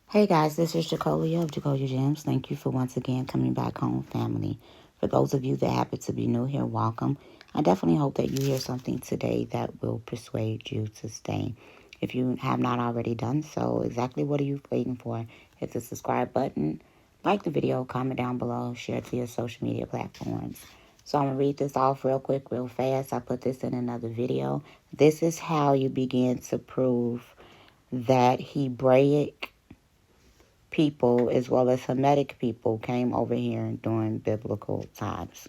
Hey guys, this is Jacolia of Jacolia Gems. Thank you for once again coming back home, family. For those of you that happen to be new here, welcome. I definitely hope that you hear something today that will persuade you to stay. If you have not already done so, exactly what are you waiting for? Hit the subscribe button, like the video, comment down below, share it to your social media platforms. So I'm going to read this off real quick, real fast. I put this in another video. This is how you begin to prove that Hebraic people as well as Hamitic people came over here during biblical times.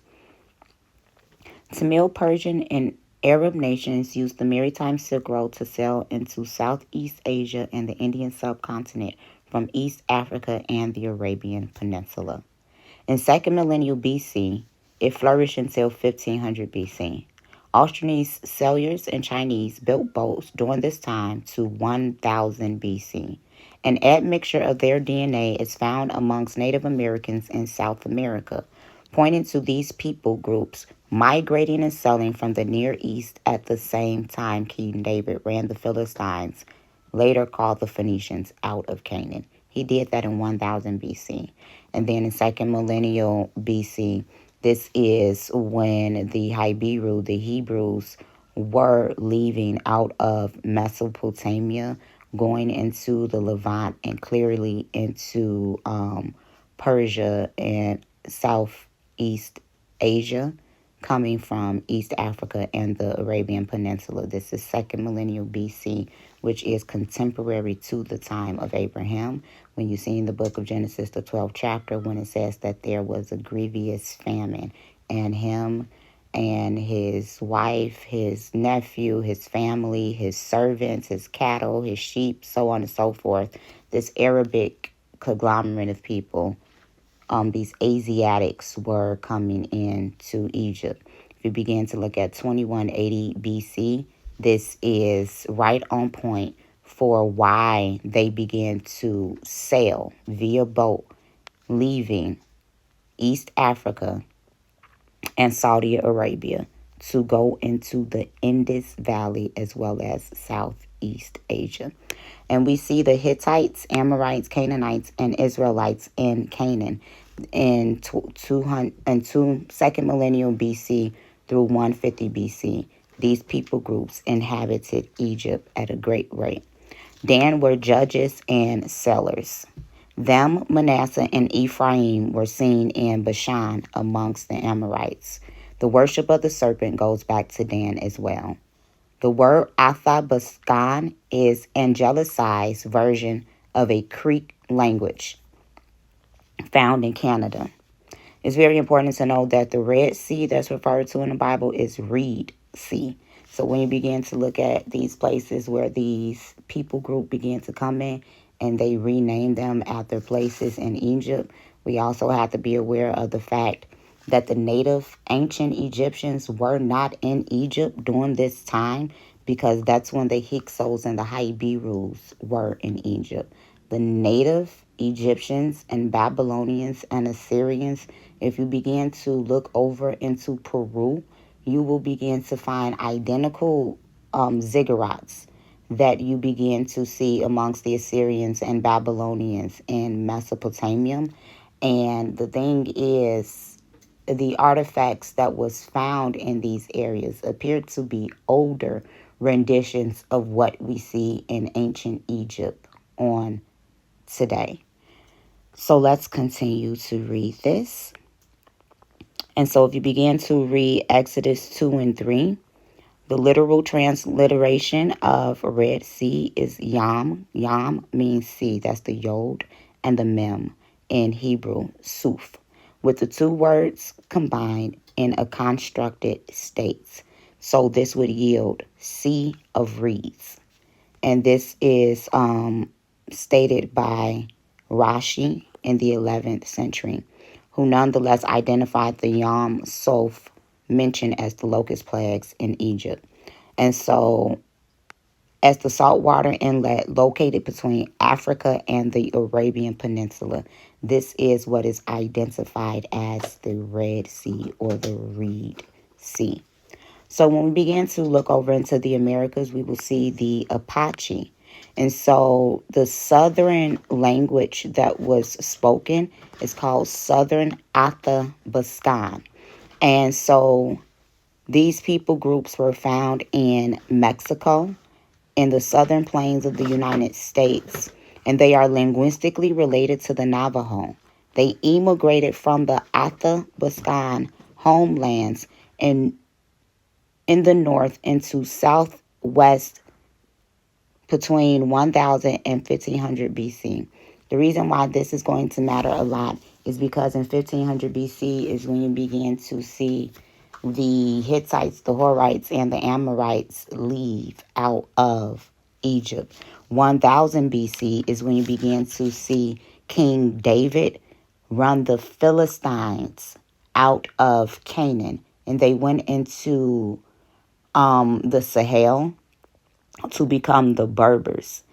Tamil, Persian, and Arab nations used the Maritime Silk Road to sail into Southeast Asia and the Indian subcontinent from East Africa and the Arabian Peninsula. In 2nd millennium BC, it flourished until 1500 BC. Austronese sailors and Chinese built boats during this time to 1000 BC. An admixture of their DNA is found amongst Native Americans in South America, pointing to these people groups migrating and settling from the Near East at the same time King David ran the Philistines, later called the Phoenicians, out of Canaan. He did that in 1000 BC. And then in 2nd millennial BC, this is when the Hebrews, were leaving out of Mesopotamia, going into the Levant and clearly into Persia and Southeast Asia, coming from East Africa and the Arabian Peninsula. This is 2nd millennium BC, which is contemporary to the time of Abraham. When you see in the book of Genesis, the 12th chapter, when it says that there was a grievous famine, and him and his wife, his nephew, his family, his servants, his cattle, his sheep, so on and so forth, this Arabic conglomerate of people, these Asiatics were coming into Egypt. If you begin to look at 2180 BC, this is right on point for why they began to sail via boat, leaving East Africa and Saudi Arabia to go into the Indus Valley as well as Southeast Asia. And we see the Hittites, Amorites, Canaanites, and Israelites in Canaan in 2nd millennium BC through 150 BC. These people groups inhabited Egypt at a great rate. Dan were judges and sellers. Them, Manasseh, and Ephraim were seen in Bashan amongst the Amorites. The worship of the serpent goes back to Dan as well. The word Athabaskan is angelicized version of a Creek language found in Canada. It's very important to know that the Red Sea that's referred to in the Bible is Reed Sea. So when you begin to look at these places where these people group began to come in and they renamed them after places in Egypt, we also have to be aware of the fact that the native ancient Egyptians were not in Egypt during this time, because that's when the Hyksos and the Hebrews were in Egypt. The native Egyptians and Babylonians and Assyrians, if you begin to look over into Peru, you will begin to find identical ziggurats that you begin to see amongst the Assyrians and Babylonians in Mesopotamia. And the thing is, the artifacts that was found in these areas appear to be older renditions of what we see in ancient Egypt on today. So let's continue to read this. And so if you begin to read Exodus 2 and 3, the literal transliteration of Red Sea is Yam. Yam means sea. That's the Yod, and the Mem in Hebrew, Suf, with the two words combined in a constructed state. So this would yield Sea of Reeds. And this is stated by Rashi in the 11th century, who nonetheless identified the Yam Soph mentioned as the locust plagues in Egypt. And so, as the saltwater inlet located between Africa and the Arabian Peninsula, this is what is identified as the Red Sea or the Reed Sea. So when we begin to look over into the Americas, we will see the Apache. And so the southern language that was spoken is called Southern Athabaskan. And so these people groups were found in Mexico, in the southern plains of the United States, and they are linguistically related to the Navajo. They immigrated from the Athabaskan homelands in the north into southwest between 1000 and 1500 BC. The reason why this is going to matter a lot is because in 1500 BC is when you begin to see the Hittites, the Horites, and the Amorites leave out of Egypt. 1000 BC is when you begin to see King David run the Philistines out of Canaan, and they went into the Sahel to become the Berbers.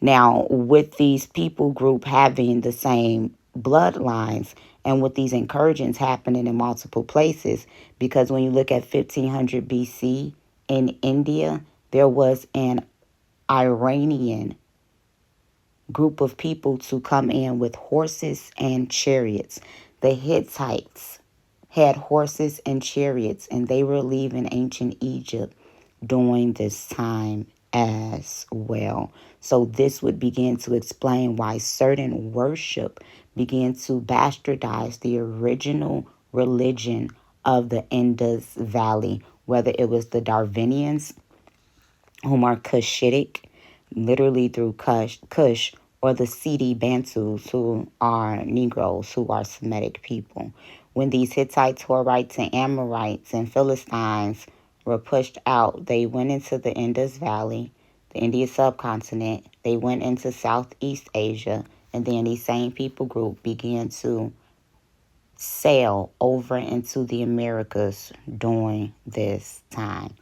Now, with these people group having the same bloodlines and with these incursions happening in multiple places, because when you look at 1500 BC in India, there was an Iranian group of people to come in with horses and chariots. The Hittites had horses and chariots, and they were leaving ancient Egypt during this time as well. So this would begin to explain why certain worship began to bastardize the original religion of the Indus Valley, whether it was the Darwinians, whom are Cushitic, literally through Kush, or the Sidi Bantus, who are Negroes, who are Semitic people. When these Hittites, Horites, and Amorites and Philistines were pushed out, they went into the Indus Valley, the Indian subcontinent. They went into Southeast Asia, and then these same people group began to sail over into the Americas during this time.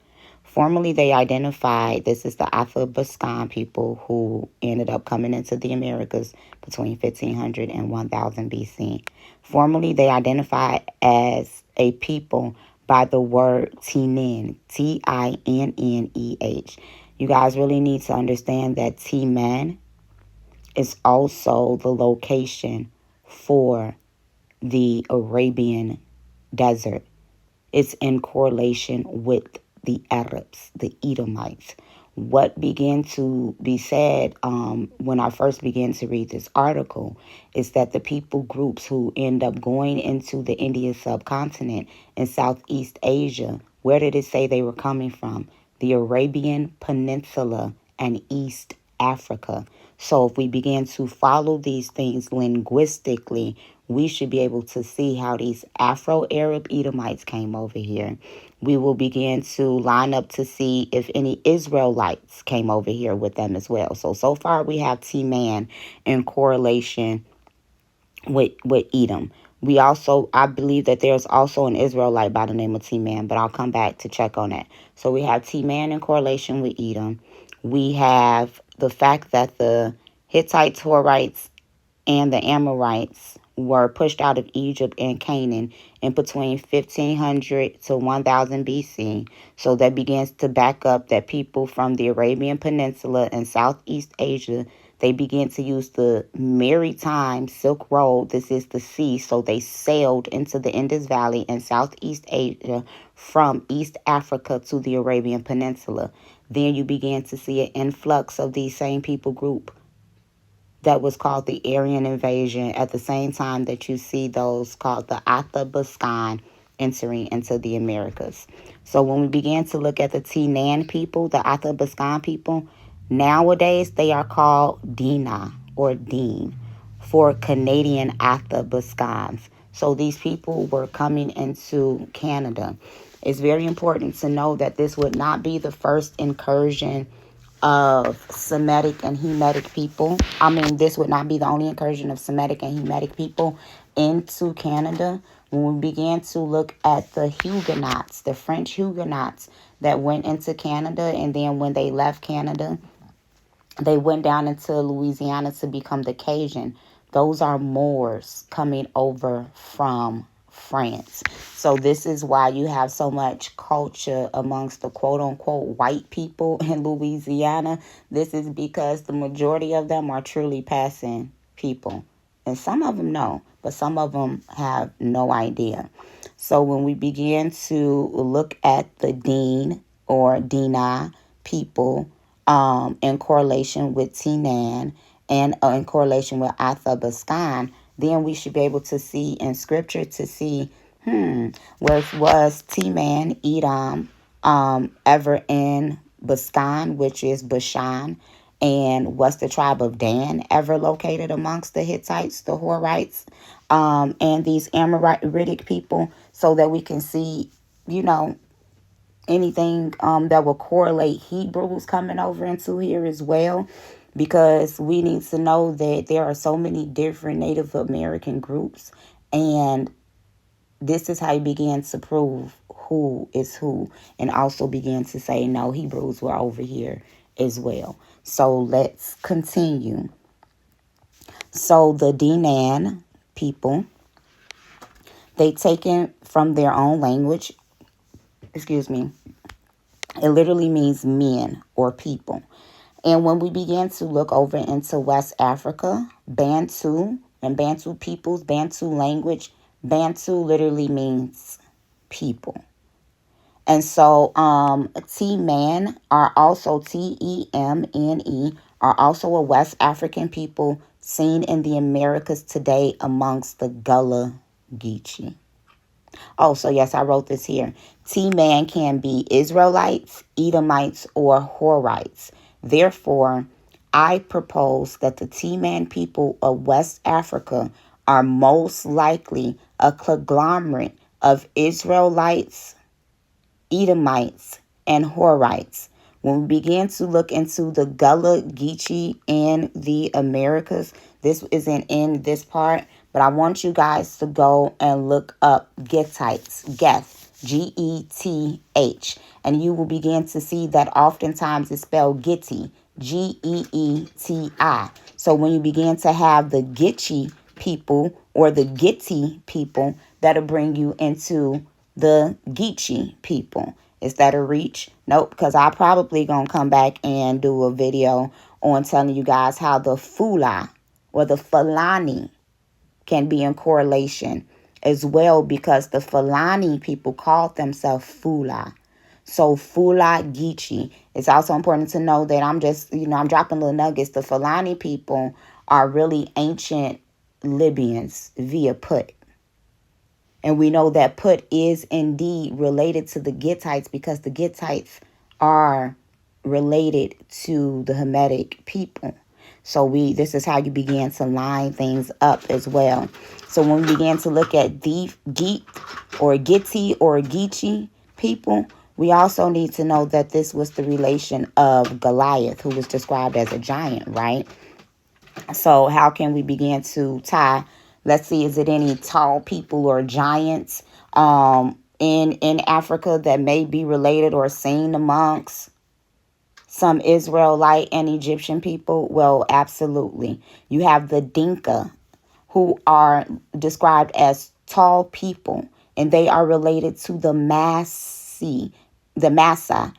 Formerly, they identified, this is the Athabaskan people who ended up coming into the Americas between 1500 and 1000 BC. Formerly, they identified as a people by the word Tinneh, Tinneh. You guys really need to understand that Temne is also the location for the Arabian desert. It's in correlation with the Arabs, the Edomites. What began to be said when I first began to read this article is that the people groups who end up going into the Indian subcontinent and Southeast Asia, where did it say they were coming from? The Arabian Peninsula and East Africa. So if we begin to follow these things linguistically, we should be able to see how these Afro-Arab Edomites came over here. We will begin to line up to see if any Israelites came over here with them as well. So far we have T-Man in correlation with Edom. I believe that there's also an Israelite by the name of T-Man, but I'll come back to check on that. So we have T-Man in correlation with Edom. We have the fact that the Hittites, Horites, and the Amorites were pushed out of Egypt and Canaan in between 1500 to 1000 BC. So that begins to back up that people from the Arabian Peninsula and Southeast Asia, they began to use the Maritime Silk Road. This is the sea. So they sailed into the Indus Valley and Southeast Asia from East Africa to the Arabian Peninsula. Then you began to see an influx of these same people group that was called the Aryan Invasion at the same time that you see those called the Athabaskan entering into the Americas. So when we began to look at the Temne people, the Athabaskan people, nowadays they are called Dene or Dene for Canadian Athabascans. So these people were coming into Canada. It's very important to know that this would not be the first incursion of Semitic and Hamitic people. This would not be the only incursion of Semitic and Hamitic people into Canada. When we began to look at the Huguenots, the French Huguenots that went into Canada, and then when they left Canada, they went down into Louisiana to become the Cajun. Those are Moors coming over from France. So this is why you have so much culture amongst the quote-unquote white people in Louisiana. This is because the majority of them are truly passing people. And some of them know, but some of them have no idea. So when we begin to look at the Dene or Dene people in correlation with Temne and in correlation with Athabaskan, then we should be able to see in scripture to see, where was Temne, Edom, ever in Baskan, which is Bashan, and was the tribe of Dan ever located amongst the Hittites, the Horites, and these Amoritic people, so that we can see, anything that will correlate Hebrews coming over into here as well, because we need to know that there are so many different Native American groups, and this is how you begin to prove who is who, and also begin to say, no, Hebrews were over here as well. So let's continue. So the Dene people, they taken from their own language, it literally means men or people. And when we began to look over into West Africa, Bantu and Bantu peoples, Bantu language, Bantu literally means people. And so Temne are also Temne are also a West African people seen in the Americas today amongst the Gullah Geechi. Oh, so yes, I wrote this here. Temne can be Israelites, Edomites, or Horites. Therefore, I propose that the Temne people of West Africa are most likely a conglomerate of Israelites, Edomites, and Horites. When we begin to look into the Gullah Geechi in the Americas, this isn't in this part, but I want you guys to go and look up Gittites, Geth, Geth, and you will begin to see that oftentimes it's spelled Gitti, Geeti. So when you begin to have the Geechi people or the Gitti people, that'll bring you into the Geechi people. Is that a reach? Nope, because I probably gonna come back and do a video on telling you guys how the Fula or the Fulani can be in correlation as well, because the Fulani people called themselves Fula. So Gullah Geechi. It's also important to know that I'm dropping little nuggets. The Fulani people are really ancient Libyans via Put. And we know that Put is indeed related to the Gittites, because the Gittites are related to the Hamitic people. So this is how you begin to line things up as well. So when we began to look at the Geet or Gitti or Geechi people, we also need to know that this was the relation of Goliath, who was described as a giant, right? So how can we begin to tie? Let's see, is it any tall people or giants in Africa that may be related or seen amongst some Israelite and Egyptian people? Well, absolutely. You have the Dinka, who are described as tall people, and they are related to the Maasai, Maasai,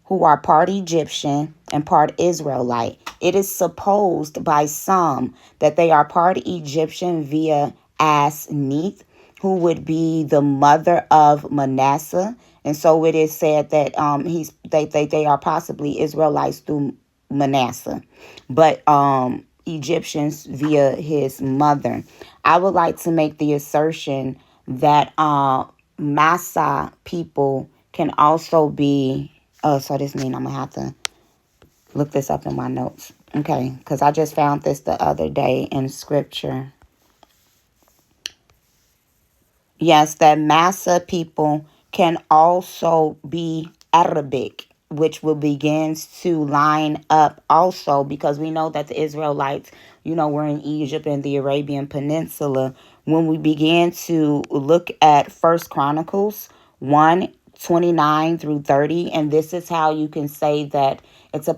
who are part Egyptian and part Israelite. It is supposed by some that they are part Egyptian via Asnith, who would be the mother of Manasseh. And so it is said that they are possibly Israelites through Manasseh, but Egyptians via his mother. I would like to make the assertion that Maasai people can also be. So this means I'm gonna have to look this up in my notes, okay? Because I just found this the other day in scripture. Yes, that Maasai people can also be Arabic, which will begin to line up also, because we know that the Israelites, were in Egypt and the Arabian Peninsula. When we began to look at First Chronicles 1:29 through 30, and this is how you can say that it's a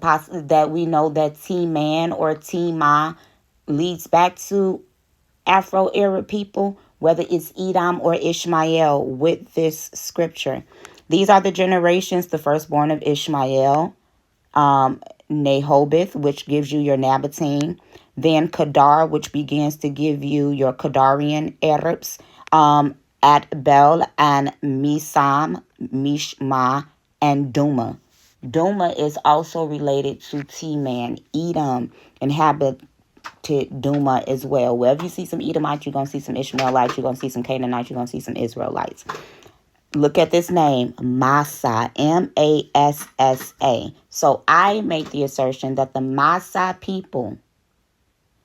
that we know that Temne or Tema leads back to Afro-Arab people, whether it's Edom or Ishmael, with this scripture. These are the generations, the firstborn of Ishmael, Nahobith, which gives you your Nabatene, then Kedar, which begins to give you your Kedarian Arabs, at Bel and Misam, Mishma, and Duma. Duma is also related to T-Man. Edom inhabited Duma as well. Wherever you see some Edomites, you're going to see some Ishmaelites, you're going to see some Canaanites, you're going to see some Israelites. Look at this name, Maasai, Massa. So I make the assertion that the Maasai people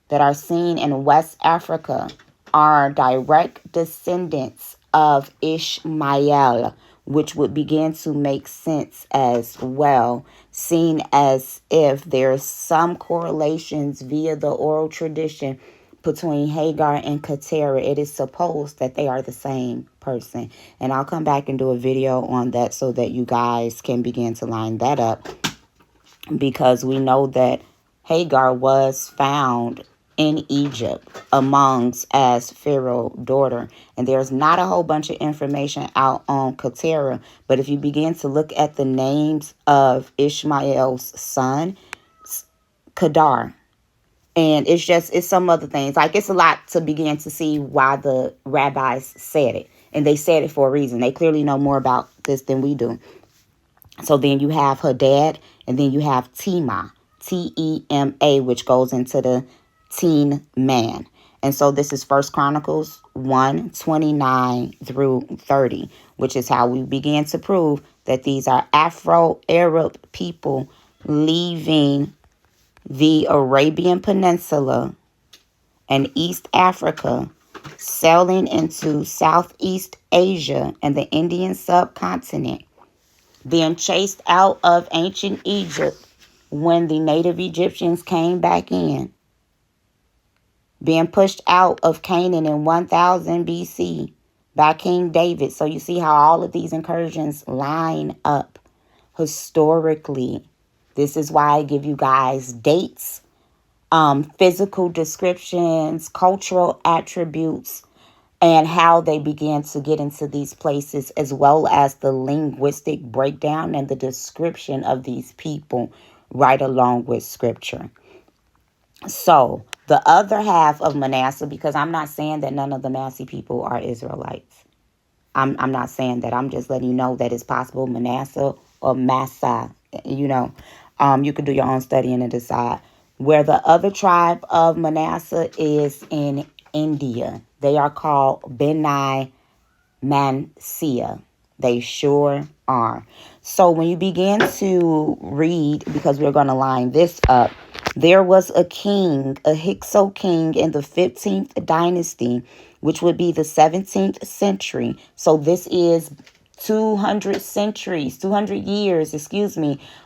that are seen in West Africa are direct descendants of Ishmael, which would begin to make sense as well, seen as if there's some correlations via the oral tradition between Hagar and Keturah. It is supposed that they are the same person. And I'll come back and do a video on that so that you guys can begin to line that up, because we know that Hagar was found in Egypt amongst as Pharaoh's daughter. And there's not a whole bunch of information out on Keturah, but if you begin to look at the names of Ishmael's son, Kedar, and it's some other things. Like, it's a lot to begin to see why the rabbis said it. And they said it for a reason. They clearly know more about this than we do. So then you have her dad, and then you have Tema, Tema, which goes into the teen man. And so this is First Chronicles 1:29 through 30, which is how we began to prove that these are Afro-Arab people leaving the Arabian Peninsula and East Africa, sailing into Southeast Asia and the Indian subcontinent, being chased out of ancient Egypt when the native Egyptians came back in, being pushed out of Canaan in 1000 BC by King David. So you see how all of these incursions line up historically. This is why I give you guys dates, physical descriptions, cultural attributes, and how they began to get into these places, as well as the linguistic breakdown and the description of these people right along with scripture. So the other half of Manasseh, because I'm not saying that none of the Massey people are Israelites. I'm not saying that. I'm just letting you know that it's possible Manasseh or Maasai. You can do your own studying and decide. Where the other tribe of Manasseh is in India. They are called Beni Mansia. They sure are. So when you begin to read, because we're going to line this up, there was a king, a Hyksos king in the 15th dynasty, which would be the 17th century. So this is 200 years,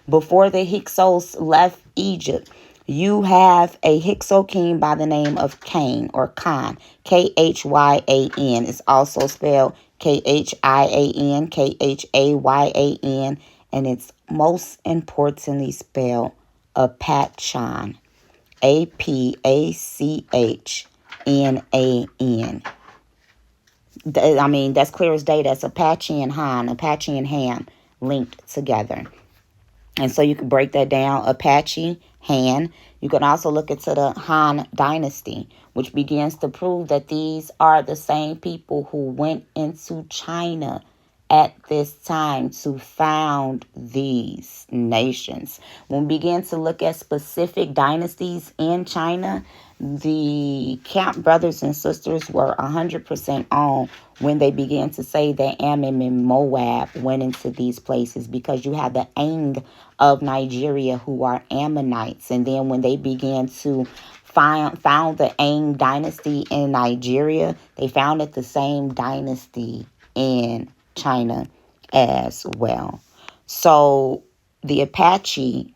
before the Hyksos left Egypt. You have a Hyksos king by the name of Cain or Khan, Khyan. It's also spelled Khian, Khayan, and it's most importantly spelled Apachan, Apachnan. I mean, that's clear as day. That's Apache and Ham linked together. And so you can break that down, Apache, Han. You can also look into the Han dynasty, which begins to prove that these are the same people who went into China at this time to found these nations. When we begin to look at specific dynasties in China, the Camp brothers and sisters were 100% on when they began to say that Ammon and Moab went into these places, because you have the Ang of Nigeria who are Ammonites. And then when they began to found the Ang dynasty in Nigeria, they founded the same dynasty in China as well. So the Apache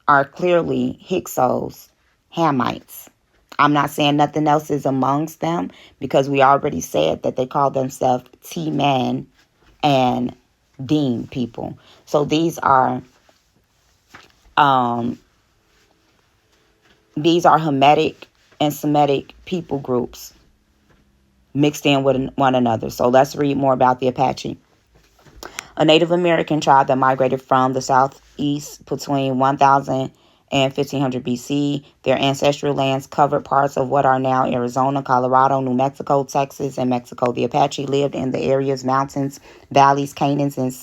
are clearly Hyksos, Hamites. I'm not saying nothing else is amongst them, because we already said that they call themselves T-Man and Dene People. So these are Hamitic and Semitic people groups mixed in with one another. So let's read more about the Apache. A Native American tribe that migrated from the southeast between 1000 and 1500 BC. Their ancestral lands covered parts of what are now Arizona, Colorado, New Mexico, Texas, and Mexico. The Apache lived in the area's mountains, valleys, canyons, and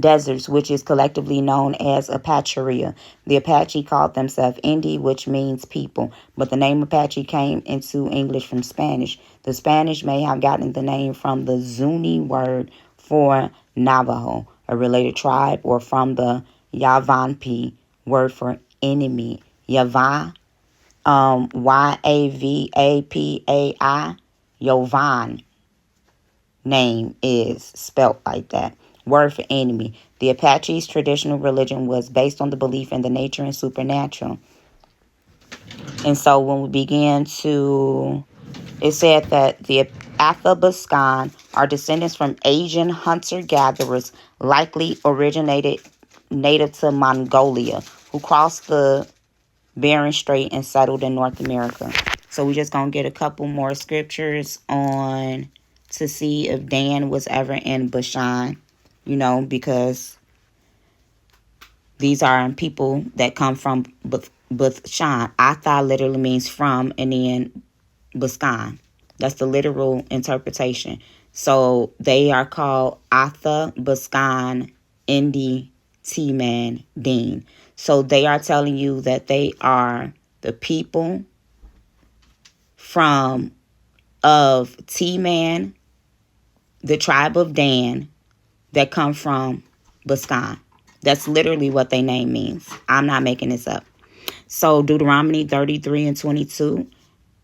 deserts, which is collectively known as Apacheria. The Apache called themselves Indi, which means people, but the name Apache came into English from Spanish. The Spanish may have gotten the name from the Zuni word for Navajo, a related tribe, or from the Yavanpi word for enemy. Yavan, Yavapai, Yovan name is spelt like that. Word for enemy. The Apache's traditional religion was based on the belief in the nature and supernatural. And so when we began to, it said that the Athabaskan are descendants from Asian hunter-gatherers, likely originated native to Mongolia, who crossed the Bering Strait and settled in North America. So we're just going to get a couple more scriptures on to see if Dan was ever in Bashan, because these are people that come from Bashan. Atha literally means from, and then Baskan. That's the literal interpretation. So they are called Atha, Baskan, Indi, T-Man, Dean. So they are telling you that they are the people of T-Man, the tribe of Dan, that come from Baskan. That's literally what their name means. I'm not making this up. So Deuteronomy 33 and 22.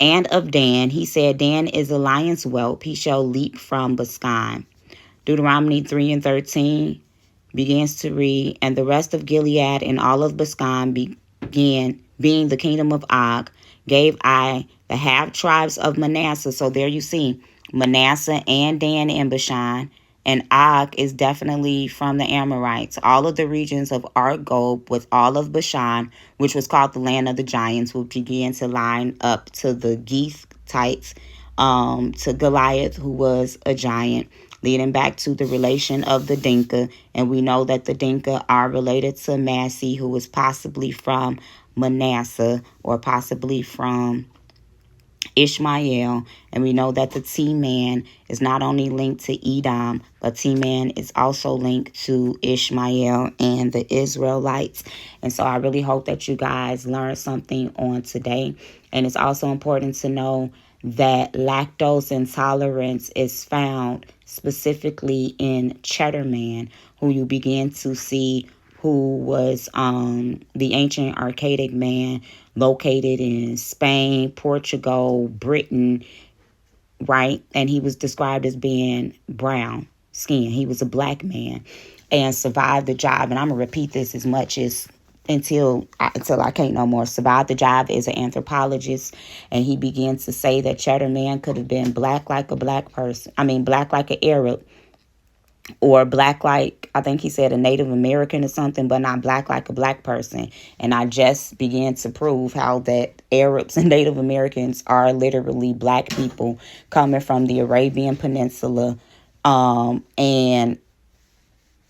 And of Dan, he said, Dan is a lion's whelp. He shall leap from Baskan. Deuteronomy 3 and 13 begins to read, and the rest of Gilead and all of Baskan began, being the kingdom of Og, gave I the half tribes of Manasseh. So there you see Manasseh and Dan and Bashan. And Og is definitely from the Amorites. All of the regions of Argob with all of Bashan, which was called the land of the giants, will begin to line up to the Gethites, to Goliath, who was a giant, leading back to the relation of the Dinka. And we know that the Dinka are related to Maasai, who was possibly from Manasseh or possibly from Ishmael. And we know that the T-Man is not only linked to Edom, but T-Man is also linked to Ishmael and the Israelites. And so I really hope that you guys learned something on today. And it's also important to know that lactose intolerance is found specifically in Cheddar Man, who you begin to see who was the ancient Archaic man located in Spain, Portugal, Britain, right? And he was described as being brown skin. He was a black man and survived the job. And I'm going to repeat this as much as until I can't no more. Survived the job as an anthropologist. And he began to say that Cheddar Man could have been black like a black person. Black like an Arab, or black like, I think he said a Native American or something, but not black like a black person. And I just began to prove how that Arabs and Native Americans are literally black people coming from the Arabian Peninsula and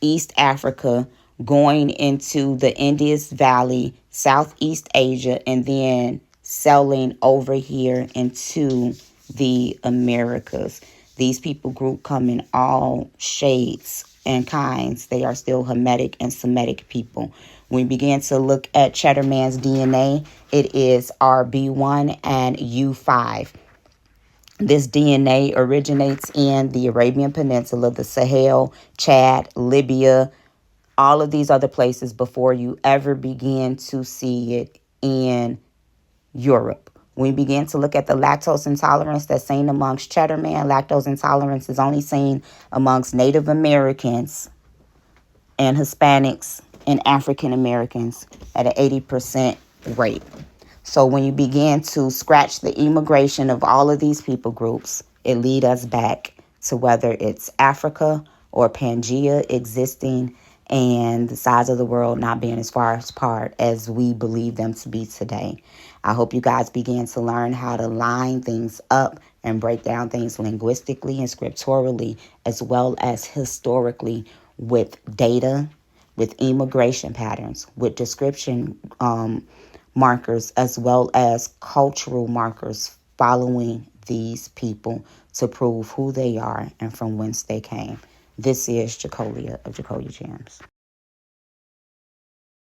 East Africa, going into the Indus Valley, Southeast Asia, and then selling over here into the Americas. These people group come in all shades and kinds. They are still Hamitic and Semitic people. When we begin to look at Cheddar Man's DNA, it is RB1 and U5. This DNA originates in the Arabian Peninsula, the Sahel, Chad, Libya, all of these other places before you ever begin to see it in Europe. When we begin to look at the lactose intolerance that's seen amongst Cheddar Man, lactose intolerance is only seen amongst Native Americans and Hispanics and African Americans at an 80% rate. So when you begin to scratch the immigration of all of these people groups, it leads us back to whether it's Africa or Pangea existing and the size of the world not being as far apart as we believe them to be today. I hope you guys begin to learn how to line things up and break down things linguistically and scripturally, as well as historically, with data, with immigration patterns, with description markers, as well as cultural markers following these people to prove who they are and from whence they came. This is Jacolia of Jacolia Gems.